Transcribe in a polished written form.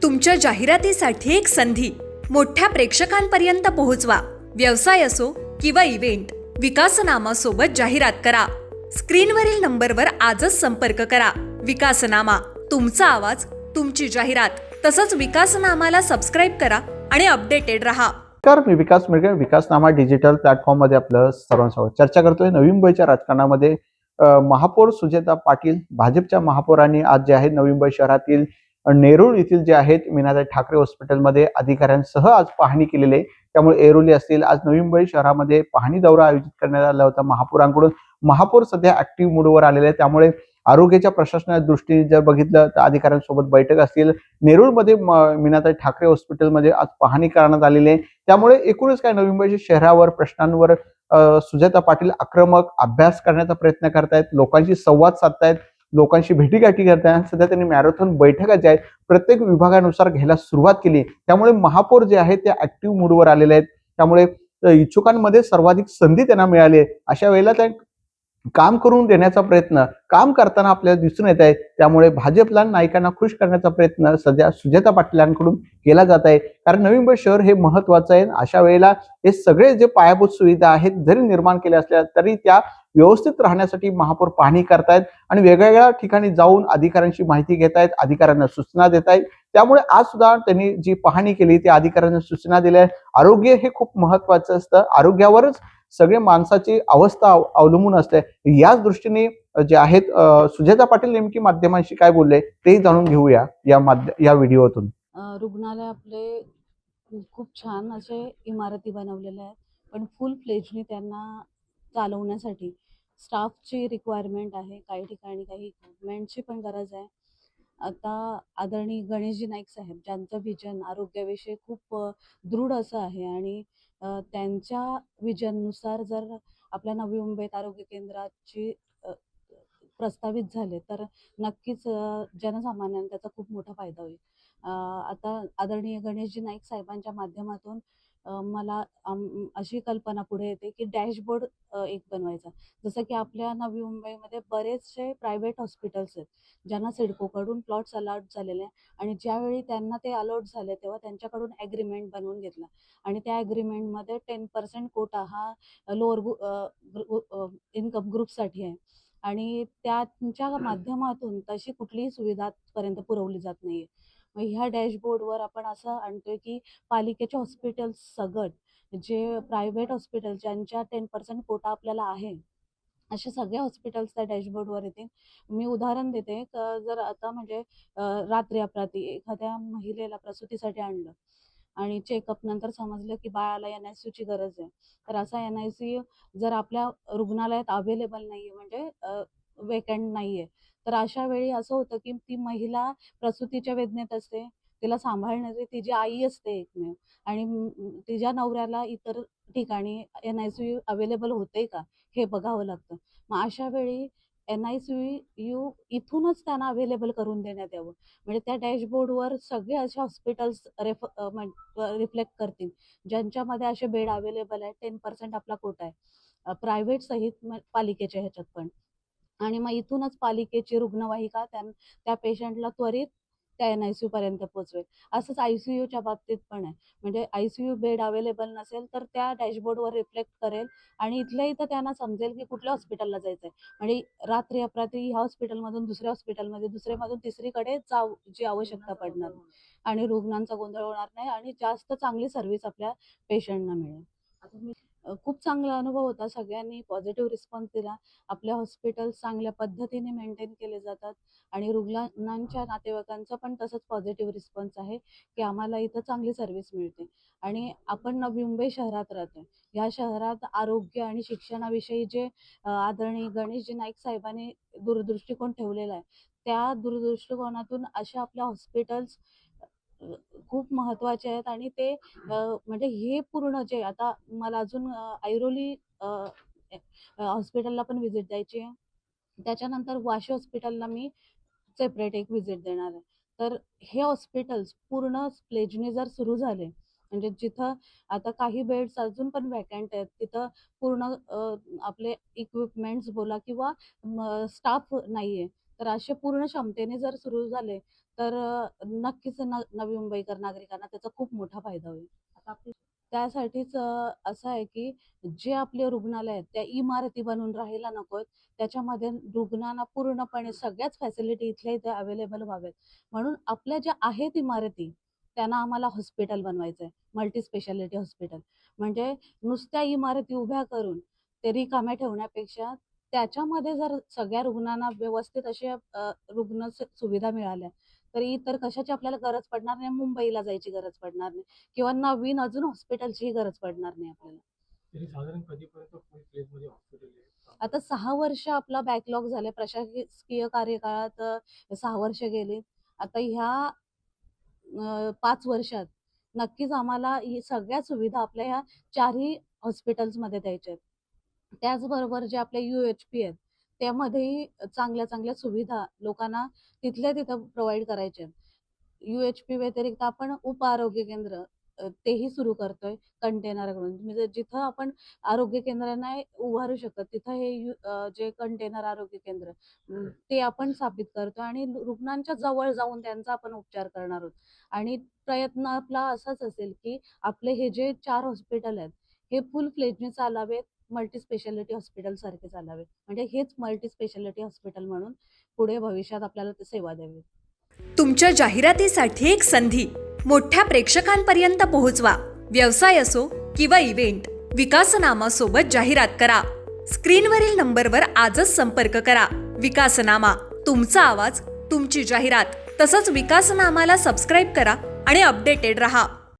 तुमच्या जाहिरातीसाठी एक संधी मोठ्या प्रेक्षकांपर्यंत पोहोचवा. व्यवसाय असो किंवा इव्हेंट, विकासनामा सोबत जाहिरात करा. स्क्रीनवरील नंबरवर आजच संपर्क करा. विकासनामा, तुमचा आवाज, तुमची जाहिरात. तसंच विकासनामाला सबस्क्राईब करा आणि अपडेटेड रहा. मी विकास मिळगे, विकासनामा डिजिटल प्लॅटफॉर्म मध्ये आपलं सर्वांसोबत चर्चा करतोय. नवी मुंबईच्या राजकारणामध्ये महापौर सुजेता पाटील भाजपच्या महापौरांनी आज जे आहे नवी मुंबई शहरातील नेरूळ येथील जे आहेत मीनाताई ठाकरे हॉस्पिटलमध्ये अधिकाऱ्यांसह आज पाहणी केलेली आहे. त्यामुळे ऐरोली असतील, आज नवी मुंबई शहरामध्ये पाहणी दौरा आयोजित करण्यात आला होता महापौरांकडून. महापौर सध्या ऍक्टिव्ह मूडवर आलेले आहे, त्यामुळे आरोग्याच्या प्रशासनाच्या दृष्टीने जर बघितलं तर अधिकाऱ्यांसोबत बैठक असतील. नेरूळमध्ये मीनाताई ठाकरे हॉस्पिटलमध्ये आज पाहणी करण्यात आलेली आहे. त्यामुळे एकूणच काय नवी मुंबई शहरावर प्रश्नांवर सुजाता पाटील आक्रमक अभ्यास करण्याचा प्रयत्न करतायत, लोकांशी संवाद साधतायत, लोकांशी भेटीगाठी करतायत. सध्या त्यांनी मॅरेथॉन बैठका ज्या आहेत प्रत्येक विभागानुसार घ्यायला सुरुवात केली. त्यामुळे महापौर जे आहेत ते ऍक्टिव्ह मूडवर आलेले आहेत. त्यामुळे इच्छुकांमध्ये सर्वाधिक संधी त्यांना मिळाली आहे. अशा वेळेला त्या काम करून देण्याचा प्रयत्न काम करताना आपल्याला दिसून येत आहे. त्यामुळे भाजपला नायकांना खुश करण्याचा प्रयत्न सध्या सुजाता पाटलांकडून केला जात आहे. कारण नवी मुंबई शहर हे महत्वाचं आहे. अशा वेळेला हे सगळे जे पायाभूत सुविधा आहेत जरी निर्माण केल्या असल्या तरी त्या व्यवस्थित राहण्यासाठी महापौर पाहणी करतायत आणि वेगवेगळ्या ठिकाणी जाऊन अधिकाऱ्यांची माहिती घेत आहेत, अधिकाऱ्यांना सूचना देत आहेत. त्यामुळे आज सुद्धा त्यांनी जी पाहणी केली त्या अधिकाऱ्यांना सूचना दिल्या. आरोग्य हे खूप महत्वाचं असतं, आरोग्यावरच सगळे माणसाची अवस्था अवलंबून असते. याच दृष्टीने जे आहेत सुजाता पाटील नेमकी माध्यमांशी काय बोलले ते जाणून घेऊया या व्हिडिओतून. रुग्णालय आपले खूप छान असे इमारती बनवलेल्या आहेत, पण फुल फ्लेजनी त्यांना चालवण्यासाठी स्टाफची रिक्वायरमेंट आहे. काही ठिकाणी काही इक्विपमेंटची पण गरज आहे. आता आदरणीय गणेशजी नाईक साहेब ज्यांचं विजन आरोग्याविषयी खूप दृढ असं आहे आणि त्यांच्या विजननुसार जर आपल्या नवी मुंबईत आरोग्य केंद्राची प्रस्तावित झाले तर नक्कीच जनसामान्यांना त्याचा खूप मोठा फायदा होईल. आता आदरणीय गणेशजी नाईक साहेबांच्या माध्यमातून मला अशी कल्पना पुढे येते की डॅशबोर्ड एक बनवायचा. जसं की आपल्या नवी मुंबईमध्ये बरेचसे प्रायव्हेट हॉस्पिटल्स आहेत ज्यांना सिडकोकडून प्लॉट्स अलॉट झालेले आहे आणि ज्यावेळी त्यांना ते अलॉट झाले तेव्हा त्यांच्याकडून ॲग्रीमेंट बनवून घेतला आणि त्या ॲग्रीमेंटमध्ये 10% कोटा हा लोअर इन्कम ग्रुपसाठी आहे आणि त्यांच्या माध्यमातून तशी कुठलीही सुविधा आजपर्यंत पुरवली जात नाहीये. मग ह्या डॅशबोर्डवर आपण असं आणतोय की पालिकेचे हॉस्पिटल्स सगट जे प्रायव्हेट हॉस्पिटल ज्यांच्या 10% कोटा आपल्याला आहे असे सगळे हॉस्पिटल्स त्या डॅशबोर्डवर येतील. मी उदाहरण देते, जर आता म्हणजे रात्री अपरात्री एखाद्या महिलेला प्रसूतीसाठी आणलं आणि चेकअप नंतर समजलं की बाळाला NICU ची गरज आहे, तर असा NICU जर आपल्या रुग्णालयात अवेलेबल नाहीये म्हणजे वेकंट नाहीये, तर अशा वेळी असं होतं की ती महिला प्रसूतीच्या वेदनेत असते, तिला सांभाळणारी तिची आई असते एकमेव आणि तिच्या नवऱ्याला इतर ठिकाणी NICU अवेलेबल होते का हे बघावं लागतं. मग अशा वेळी NICU इथूनच त्यांना अवेलेबल करून देण्यात यावं. म्हणजे त्या डॅशबोर्डवर सगळे असे हॉस्पिटल्स रिफ्लेक्ट करतील ज्यांच्यामध्ये असे बेड अवेलेबल आहे. 10% आपला कोटा आहे प्रायव्हेट सहित पालिकेच्या ह्याच्यात पण. आणि मग इथूनच पालिकेची रुग्णवाहिका त्या पेशंटला त्वरित त्या NICU पर्यंत पोहोचवेल. असंच ICUच्या बाबतीत पण आहे. म्हणजे ICU बेड अवेलेबल नसेल तर त्या डॅशबोर्डवर रिफ्लेक्ट करेल आणि इथल्या इथं त्यांना समजेल की कुठल्या हॉस्पिटलला जायचंय. म्हणजे रात्री अपरात्री ह्या हॉस्पिटलमधून दुसऱ्या हॉस्पिटलमध्ये, दुसऱ्यामधून तिसरीकडे जाऊची आवश्यकता पडणार नाही आणि रुग्णांचा गोंधळ होणार नाही आणि जास्त चांगली सर्व्हिस आपल्या पेशंटना मिळेल. खूप चांगला अनुभव होता. सगळ्यांनी पॉझिटिव्ह रिस्पॉन्स दिला. आपल्या हॉस्पिटल्स चांगल्या पद्धतीने मेंटेन केले जातात आणि रुग्णांच्या नातेवाईकांचा पण तसंच पॉझिटिव्ह रिस्पॉन्स आहे की आम्हाला इथं चांगली सर्व्हिस मिळते. आणि आपण नवी मुंबई शहरात राहतोय. या शहरात आरोग्य आणि शिक्षणाविषयी जे आदरणीय गणेशजी नाईक साहेबांनी दूरदृष्टिकोन ठेवलेला आहे, त्या दूरदृष्टिकोनातून अशा आपल्या हॉस्पिटल्स खूप महत्वाचे आहेत आणि ते म्हणजे हे पूर्ण जे आता मला अजून ऐरोली हॉस्पिटलला पण व्हिजिट द्यायची आहे. त्याच्यानंतर वाशी हॉस्पिटलला मी सेपरेट एक व्हिजिट देणार आहे. तर हे हॉस्पिटल्स पूर्ण प्लेजने जर सुरू झाले म्हणजे जिथं आता काही बेड्स अजून पण वॅकंट आहेत तिथं पूर्ण आपले इक्विपमेंट्स बोला किंवा स्टाफ नाहीये, तर असे पूर्ण क्षमतेने जर सुरू झाले तर नक्कीच नवी मुंबईकर नागरिकांना त्याचा खूप मोठा फायदा होईल. त्यासाठीच असं आहे की जे आपले रुग्णालय आहेत त्या इमारती बनून राहायला नकोत. त्याच्यामध्ये रुग्णांना पूर्णपणे सगळ्याच फॅसिलिटी इथल्या इथे अवेलेबल व्हाव्यात. म्हणून आपल्या ज्या आहेत इमारती त्यांना आम्हाला हॉस्पिटल बनवायचं आहे, मल्टी स्पेशालिटी हॉस्पिटल. म्हणजे नुसत्या इमारती उभ्या करून ते रिकाम्या ठेवण्यापेक्षा त्याच्यामध्ये जर सगळ्या रुग्णांना व्यवस्थित अशा रुग्ण सुविधा मिळाल्या तर इतर कशाची आपल्याला गरज पडणार नाही, मुंबईला जायची गरज पडणार नाही किंवा नवीन अजून हॉस्पिटलचीही गरज पडणार नाही आपल्याला. तरी साधारण कधीपर्यंत फुल प्लेसमध्ये हॉस्पिटल आहे? आता 6 वर्ष आपला बॅकलॉग झाले. प्रशासकीय कार्यकाळात 6 वर्ष गेली. आता ह्या 5 वर्षात नक्कीच आम्हाला ही सगळ्या सुविधा आपल्या ह्या 4ही हॉस्पिटल्समध्ये द्यायच्या आहेत. त्याचबरोबर जे आपले UHP आहेत, त्यामध्येही चांगल्या सुविधा लोकांना तिथल्या तिथं प्रोव्हाईड करायच्या आहेत. UHP व्यतिरिक्त आपण उपआरोग्य केंद्र तेही सुरू करतोय कंटेनरकडून. म्हणजे जिथं आपण आरोग्य केंद्र नाही उभारू शकत, तिथं हे जे कंटेनर आरोग्य केंद्र ते आपण स्थापित करतोय आणि रुग्णांच्या जवळ जाऊन त्यांचा आपण उपचार करणार आहोत. आणि प्रयत्न आपला असाच असेल की आपले हे जे 4 हॉस्पिटल आहेत, हे फुल फ्लेजने चालावेत, मल्टी स्पेशालिटी हॉस्पिटल सारखे चालावेत. म्हणजे हेच मल्टी स्पेशालिटी हॉस्पिटल म्हणून पुढे भविष्यात आपल्याला ते सेवा द्यावी. तुमच्या जाहिरातीसाठी एक संधी मोठ्या प्रेक्षकांपर्यंत पोहोचवा. व्यवसाय असो किंवा इव्हेंट, विकासनामासोबत जाहिरात करा. स्क्रीनवरील नंबरवर आजच संपर्क करा. विकासनामा, तुमचा आवाज, तुमची जाहिरात. तसंच विकासनामाला सबस्क्राईब करा आणि अपडेटेड रहा.